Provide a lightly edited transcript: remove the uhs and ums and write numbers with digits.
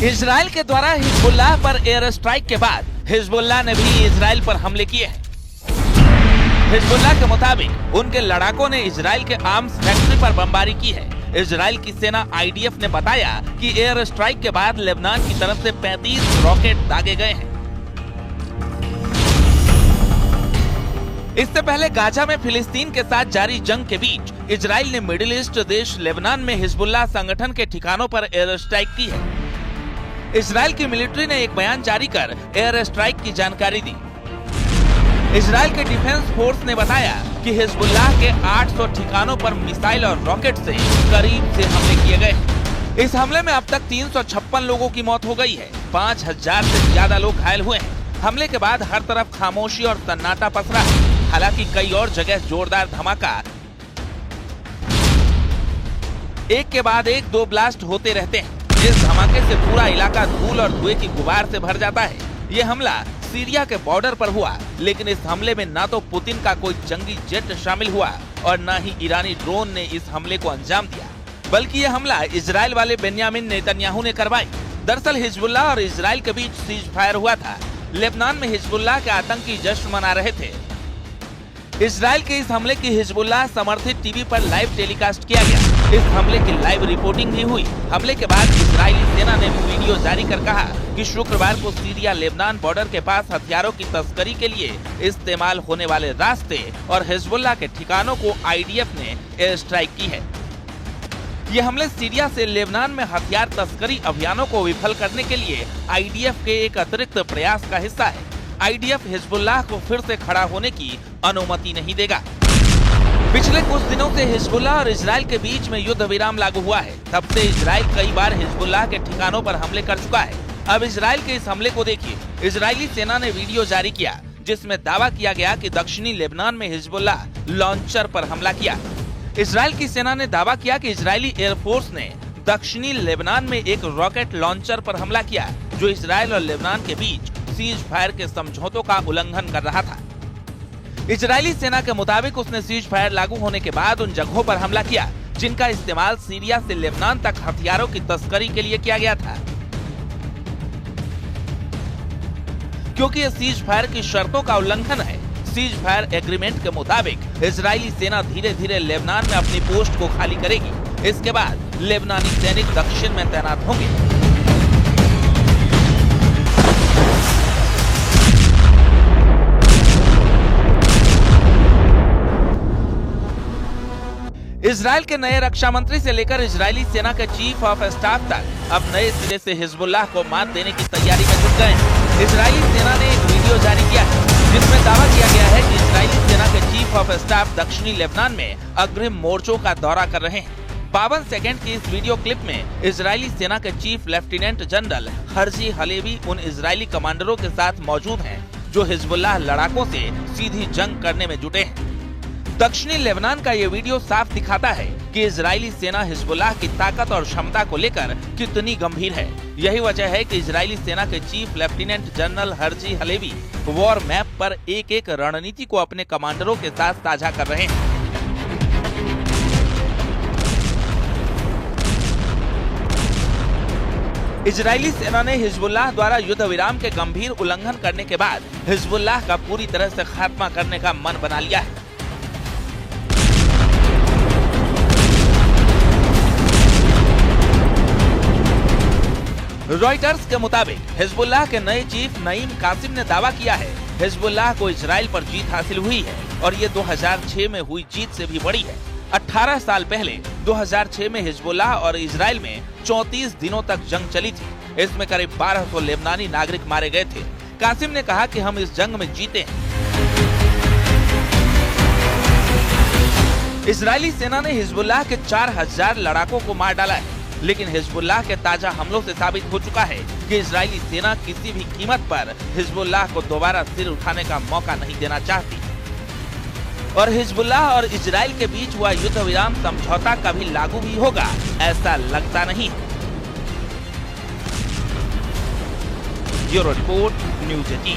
Israel के द्वारा Hezbollah पर एयर स्ट्राइक के बाद हिजबुल्लाह ने भी इजराइल पर हमले किए हैं। हिजबुल्लाह के मुताबिक उनके लड़ाकों ने इजराइल के आर्म्स फैक्ट्री पर बमबारी की है। इजराइल की सेना आईडीएफ ने बताया कि एयर स्ट्राइक के बाद लेबनान की तरफ से 35 रॉकेट दागे गए हैं। इससे पहले गाजा में फिलिस्तीन के साथ जारी जंग के बीच इजराइल ने मिडिल ईस्ट देश लेबनान में हिजबुल्लाह संगठन के ठिकानों पर एयर स्ट्राइक की है। इजराइल की मिलिट्री ने एक बयान जारी कर एयर स्ट्राइक की जानकारी दी। इजराइल के डिफेंस फोर्स ने बताया कि हिजबुल्लाह के 800 ठिकानों पर मिसाइल और रॉकेट से करीब से हमले किए गए। इस हमले में अब तक 356 लोगों की मौत हो गई है। 5000 से ज्यादा लोग घायल हुए हैं। हमले के बाद हर तरफ खामोशी और सन्नाटा पसरा है। हालांकि कई और जगह जोरदार धमाका एक के बाद एक 2 ब्लास्ट होते रहते हैं। इस धमाके से पूरा इलाका धूल और धुएं की गुबार से भर जाता है। ये हमला सीरिया के बॉर्डर पर हुआ, लेकिन इस हमले में न तो पुतिन का कोई जंगी जेट शामिल हुआ और न ही ईरानी ड्रोन ने इस हमले को अंजाम दिया, बल्कि ये हमला इजराइल वाले बेन्यामिन नेतन्याहू ने करवाई। दरअसल हिजबुल्लाह और इजराइल के बीच सीज फायर हुआ था। लेबनान में हिजबुल्लाह के आतंकी जश्न मना रहे थे। इजराइल के इस हमले की हिजबुल्लाह समर्थित टीवी पर लाइव टेलीकास्ट किया गया। इस हमले की लाइव रिपोर्टिंग भी हुई। हमले के बाद इजरायली सेना ने वीडियो जारी कर कहा कि शुक्रवार को सीरिया लेबनान बॉर्डर के पास हथियारों की तस्करी के लिए इस्तेमाल होने वाले रास्ते और हिजबुल्लाह के ठिकानों को आईडीएफ ने एयर स्ट्राइक की है। ये हमले सीरिया से लेबनान में हथियार तस्करी अभियानों को विफल करने के लिए आईडीएफ के एक अतिरिक्त प्रयास का हिस्सा है। आईडीएफ हिजबुल्लाह को फिर से खड़ा होने की अनुमति नहीं देगा। पिछले कुछ दिनों से हिजबुल्लाह और इजराइल के बीच में युद्ध विराम लागू हुआ है। तब से इजराइल कई बार हिजबुल्लाह के ठिकानों पर हमले कर चुका है। अब इजराइल के इस हमले को देखिए। इजरायली सेना ने वीडियो जारी किया जिसमें दावा किया गया कि दक्षिणी लेबनान में हिजबुल्लाह लॉन्चर पर हमला किया। इजराइल की सेना ने दावा किया कि इजरायली एयरफोर्स ने दक्षिणी लेबनान में एक रॉकेट लॉन्चर पर हमला किया, जो इजराइल और लेबनान के बीच सीज फायर के समझौतों का उल्लंघन कर रहा था। इजरायली सेना के मुताबिक उसने सीज फायर लागू होने के बाद उन जगहों पर हमला किया जिनका इस्तेमाल सीरिया से लेबनान तक हथियारों की तस्करी के लिए किया गया था। क्योंकि ये सीज फायर की शर्तों का उल्लंघन है, सीज फायर एग्रीमेंट के मुताबिक इजरायली सेना धीरे धीरे लेबनान में अपनी पोस्ट को खाली करेगी। इसके बाद लेबनानी सैनिक दक्षिण में तैनात होंगे। इजराइल के नए रक्षा मंत्री से लेकर इजरायली सेना के चीफ ऑफ स्टाफ तक अब नए सिरे से हिजबुल्लाह को मात देने की तैयारी में जुट गए हैं। इजरायली सेना ने एक वीडियो जारी किया है जिसमें दावा किया गया है कि इजरायली सेना के चीफ ऑफ स्टाफ दक्षिणी लेबनान में अग्रिम मोर्चों का दौरा कर रहे हैं। 52 सेकंड की इस वीडियो क्लिप में इजरायली सेना के chief lieutenant general Herzi Halevi उन इजरायली कमांडरों के साथ मौजूद हैं जो हिजबुल्लाह लड़ाकों से सीधी जंग करने में जुटे हैं। दक्षिणी लेबनान का ये वीडियो साफ दिखाता है कि इजरायली सेना हिजबुल्लाह की ताकत और क्षमता को लेकर कितनी गंभीर है। यही वजह है कि इजरायली सेना के chief lieutenant general Herzi Halevi war map पर एक एक रणनीति को अपने कमांडरों के साथ साझा कर रहे हैं। इजरायली सेना ने हिजबुल्लाह द्वारा युद्ध विराम के गंभीर उल्लंघन करने के बाद हिजबुल्लाह का पूरी तरह से खात्मा करने का मन बना लिया है। रॉयटर्स के मुताबिक हिजबुल्लाह के नए चीफ नईम कासिम ने दावा किया है हिजबुल्लाह को इजराइल पर जीत हासिल हुई है और ये 2006 में हुई जीत से भी बड़ी है। 18 साल पहले 2006 में हिजबुल्लाह और इजराइल में 34 दिनों तक जंग चली थी। इसमें करीब 1200 लेबनानी नागरिक मारे गए थे। कासिम ने कहा कि हम इस जंग में जीते हैं। इजरायली सेना ने हिजबुल्लाह के 4000 लड़ाकों को मार डाला है, लेकिन हिजबुल्लाह के ताजा हमलों से साबित हो चुका है कि इजरायली सेना किसी भी कीमत पर हिजबुल्लाह को दोबारा सिर उठाने का मौका नहीं देना चाहती और हिजबुल्लाह और इजराइल के बीच हुआ युद्ध विराम समझौता कभी लागू भी होगा ऐसा लगता नहीं। Bureau report, news 18।